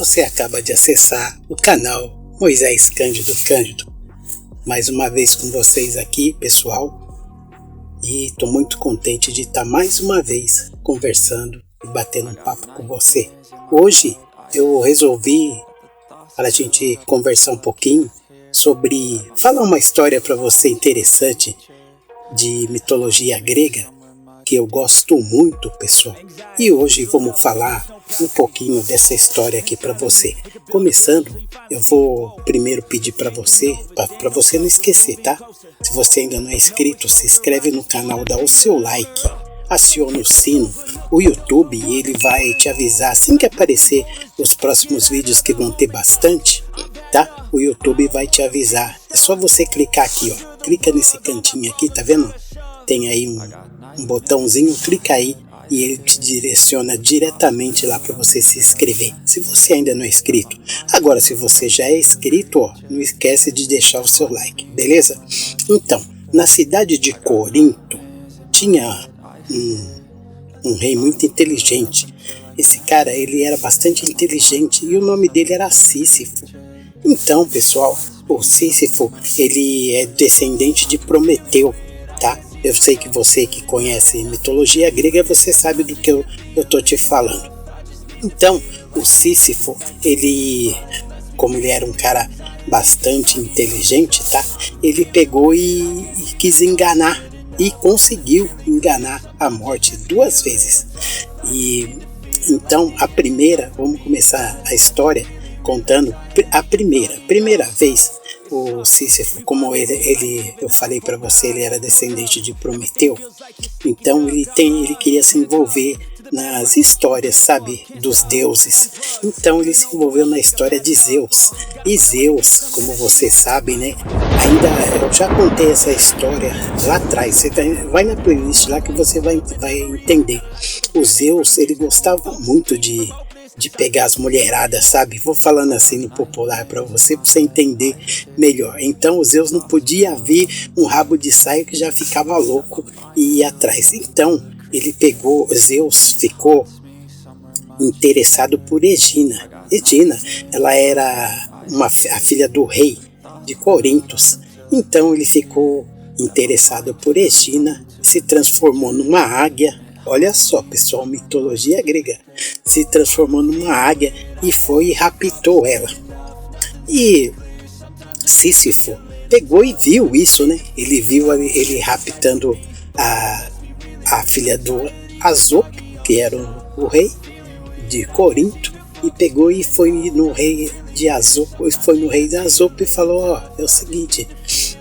Você acaba de acessar o canal Moisés Cândido Cândido. Mais uma vez com vocês aqui, pessoal. E estou muito contente de estar mais uma vez conversando e batendo um papo com você. Hoje eu resolvi, para a gente conversar um pouquinho sobre... falar uma história para você interessante de mitologia grega, que eu gosto muito, pessoal. E hoje vamos falar um pouquinho dessa história aqui para você. Começando, eu vou primeiro pedir para você não esquecer, tá? Se você ainda não é inscrito, se inscreve no canal, dá o seu like, aciona o sino. O YouTube, ele vai te avisar assim que aparecer os próximos vídeos, que vão ter bastante, tá? O YouTube vai te avisar. É só você clicar aqui, ó. Clica nesse cantinho aqui, tá vendo? Tem aí um botãozinho, clica aí e ele te direciona diretamente lá para você se inscrever, se você ainda não é inscrito. Agora, se você já é inscrito, ó, não esquece de deixar o seu like, beleza? Então, na cidade de Corinto, tinha um rei muito inteligente. Esse cara, ele era bastante inteligente e o nome dele era Sísifo. Então, pessoal, o Sísifo, ele é descendente de Prometeu, tá? Eu sei que você que conhece mitologia grega, você sabe do que eu tô te falando. Então, o Sísifo, ele, como ele era um cara bastante inteligente, tá? Ele pegou e quis enganar, e conseguiu enganar a morte 2 vezes. E então, a primeira, vamos começar a história contando a primeira vez. O Sísifo, como eu falei para você, ele era descendente de Prometeu. Então ele queria se envolver nas histórias, sabe, dos deuses. Então ele se envolveu na história de Zeus. E Zeus, como vocês sabem, né? Eu já contei essa história lá atrás. Você vai na playlist lá que você vai entender. O Zeus, ele gostava muito de pegar as mulheradas, sabe? Vou falando assim no popular para você entender melhor. Então o Zeus não podia ver um rabo de saia que já ficava louco e ia atrás. Então Zeus ficou interessado por Egina. Egina, ela era a filha do rei de Corintos. Então ele ficou interessado por Egina, se transformou numa águia. Olha só, pessoal, mitologia grega. Se transformou numa águia e foi e raptou ela. E Sísifo pegou e viu isso, né? Ele viu ele raptando a filha do Azopo, que era o rei de Corinto, e pegou e foi no rei de Azopo, e falou: ó, é o seguinte,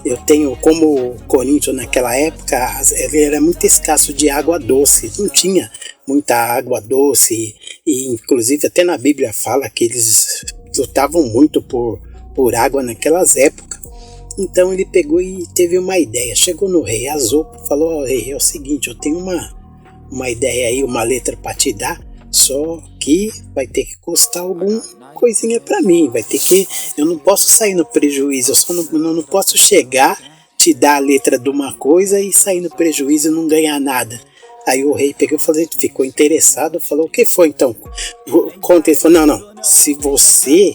eu tenho, como Corinto naquela época, ele era muito escasso de água doce, não tinha muita água doce, e inclusive até na Bíblia fala que eles lutavam muito por água naquelas épocas. Então ele pegou e teve uma ideia, chegou no rei Azopo, falou: ó, rei, é o seguinte, eu tenho uma ideia aí, uma letra para te dar, só que vai ter que custar alguma coisinha para mim, eu não posso sair no prejuízo, eu não posso chegar, te dar a letra de uma coisa e sair no prejuízo e não ganhar nada. Aí o rei pegou e falou, ficou interessado, falou: o que foi então? Conta. Ele falou: não, se você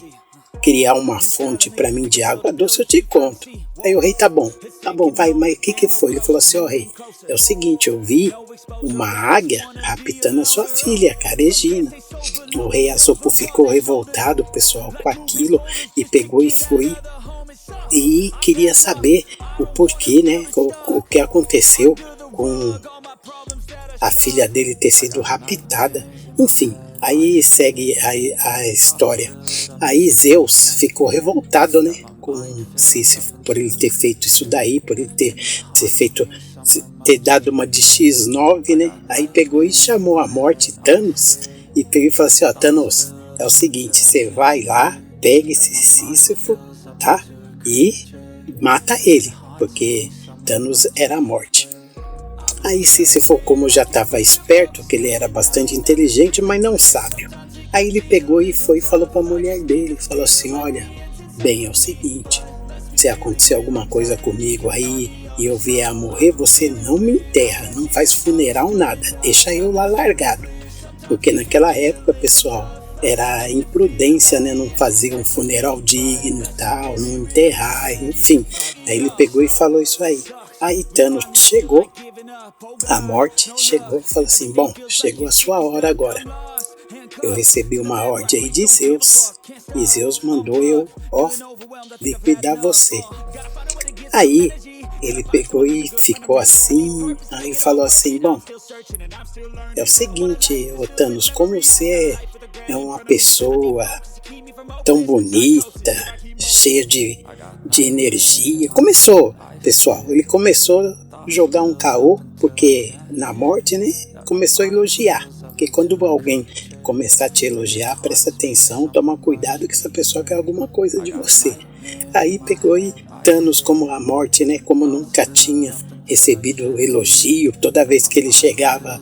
criar uma fonte para mim de água doce, eu te conto. Aí o rei: tá bom, vai, mas o que foi? Ele falou assim: ó, rei, é o seguinte, eu vi uma águia raptando a sua filha, cara, Egina. O rei Azopo ficou revoltado, pessoal, com aquilo, e pegou e foi e queria saber o porquê, né, o que aconteceu com a filha dele ter sido raptada. Enfim, aí segue a história. Aí Zeus ficou revoltado, né, com Sísifo, por ele ter feito isso daí, por ele ter dado uma de X9, né? Aí pegou e chamou a morte, Thanos, e pegou e falou assim: ó, Thanos, é o seguinte, você vai lá, pega esse Sísifo, tá? E mata ele, porque Thanos era a morte. Aí Sísifo, como já estava esperto, que ele era bastante inteligente, mas não sábio, aí ele pegou e foi e falou para a mulher dele, falou assim: olha, bem, é o seguinte, se acontecer alguma coisa comigo aí e eu vier a morrer, você não me enterra, não faz funeral, nada, deixa eu lá largado. Porque naquela época, pessoal, era imprudência, né? Não fazer um funeral digno e tal, não enterrar, enfim. Aí ele pegou e falou isso aí. Aí Thanos chegou, a morte chegou e falou assim, bom, chegou a sua hora agora. Eu recebi uma ordem aí de Zeus, e Zeus mandou eu, liquidar você. Aí ele pegou e ficou assim, aí falou assim, bom, é o seguinte, ô Thanos, como você é uma pessoa tão bonita, cheia de energia. Começou, pessoal, ele começou a jogar um caô, porque na morte, né, começou a elogiar. Porque quando alguém começar a te elogiar, presta atenção, toma cuidado que essa pessoa quer alguma coisa de você. Aí pegou e Thanos, como a morte, né, como nunca tinha recebido elogio, toda vez que ele chegava,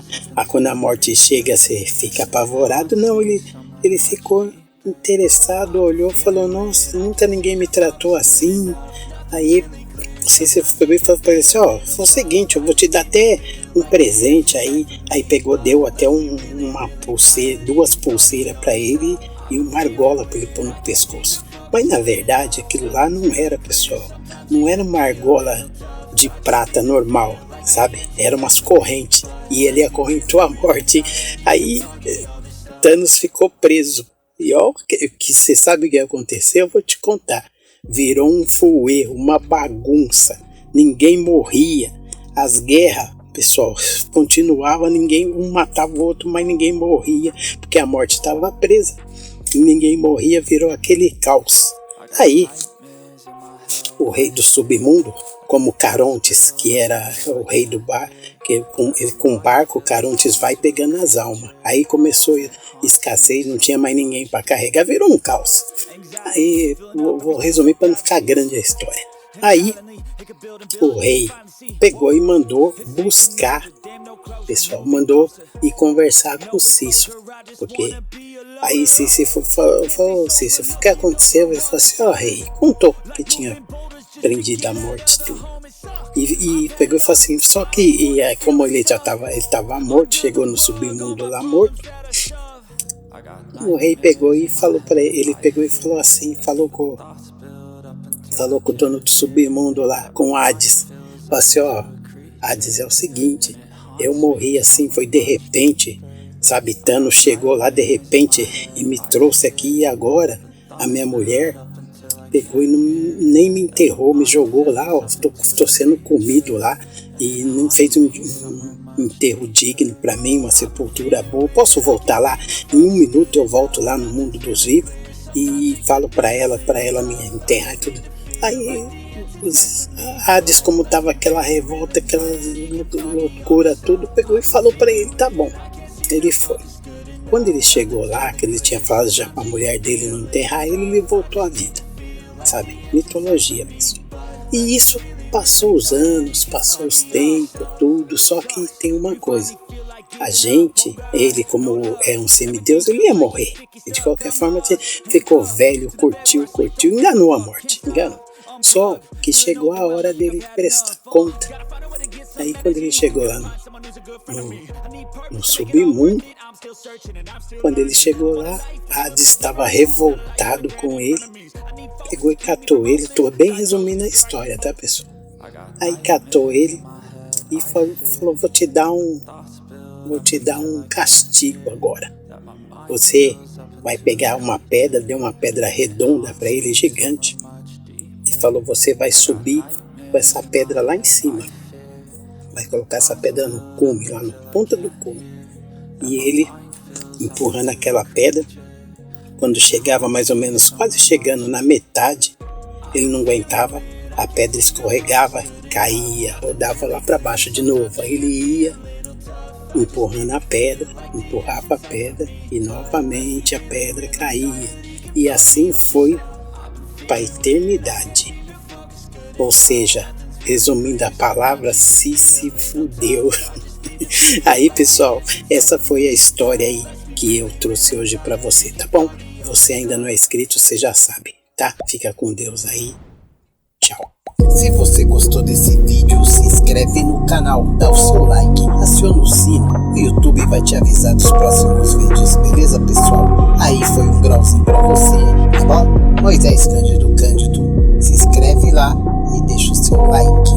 quando a morte chega, você fica apavorado. Não, ele ficou interessado, olhou, falou, nossa, nunca ninguém me tratou assim. Aí você pegou e falou para ele assim, foi o seguinte, eu vou te dar até um presente aí. Aí pegou, deu até uma pulseira, 2 pulseiras para ele e uma argola para ele pôr no pescoço. Mas na verdade aquilo lá não era, pessoal, não era uma argola de prata normal, sabe? Eram umas correntes e ele acorrentou a morte. Aí Thanos ficou preso. E ó, que você sabe o que aconteceu? Eu vou te contar. Virou um fuê, uma bagunça. Ninguém morria. As guerras, pessoal, continuavam. Um matava o outro, mas ninguém morria, porque a morte estava presa. Ninguém morria, virou aquele caos. Aí, o rei do submundo, como Carontes, que era o rei do bar, que com o barco, Carontes vai pegando as almas. Aí começou escassez, não tinha mais ninguém para carregar, virou um caos. Aí, vou resumir para não ficar grande a história. Aí, o rei pegou e mandou buscar, pessoal, mandou ir conversar com Sísifo, porque aí Sísifo falou, Sísifo, o que aconteceu? Ele falou assim, rei, contou que tinha prendido a morte tudo. E pegou e falou assim, só que como ele estava morto, chegou no submundo lá morto, o rei pegou e falou para ele, pegou e falou assim, falou com o dono do submundo lá, com Hades, falou assim, Hades, é o seguinte, eu morri assim, foi de repente, sabe, Thanos chegou lá de repente e me trouxe aqui, e agora a minha mulher pegou e nem me enterrou, me jogou lá, tô sendo comido lá, e não fez um enterro digno para mim, uma sepultura boa. Posso voltar lá? Em 1 minuto eu volto lá no mundo dos vivos e falo para ela me enterrar e tudo. Aí Hades, como tava aquela revolta, aquela loucura, tudo, pegou e falou para ele, tá bom. Ele foi. Quando ele chegou lá, que ele tinha falado já pra mulher dele não enterrar, ele voltou à vida. Sabe, mitologia mesmo. E isso passou os anos, passou os tempos, tudo, só que tem uma coisa, a gente, ele como é um semideus, ele ia morrer, e de qualquer forma ficou velho, curtiu, enganou a morte, só que chegou a hora dele prestar conta. Aí quando ele chegou lá no submundo, quando ele chegou lá, Hades estava revoltado com ele, pegou e catou ele, tô bem resumindo a história, tá, pessoal? Aí catou ele e falou, vou te dar um castigo agora. Você vai pegar uma pedra, deu uma pedra redonda para ele, gigante, e falou, você vai subir com essa pedra lá em cima, vai colocar essa pedra no cume, lá na ponta do cume, e ele empurrando aquela pedra, quando chegava mais ou menos quase chegando na metade, ele não aguentava, a pedra escorregava, caía, rodava lá para baixo de novo. Aí ele ia empurrando a pedra, empurrava a pedra e novamente a pedra caía. E assim foi para a eternidade. Ou seja, resumindo a palavra, se fudeu. Aí, pessoal, essa foi a história aí que eu trouxe hoje para você, tá bom? Você ainda não é inscrito, você já sabe, tá? Fica com Deus aí. Tchau. Se você gostou desse vídeo, se inscreve no canal, dá o seu like, aciona o sino. O YouTube vai te avisar dos próximos vídeos, beleza, pessoal? Aí Aí foi um grauzinho pra você, tá bom? Moisés Cândido se inscreve lá e deixa o seu like.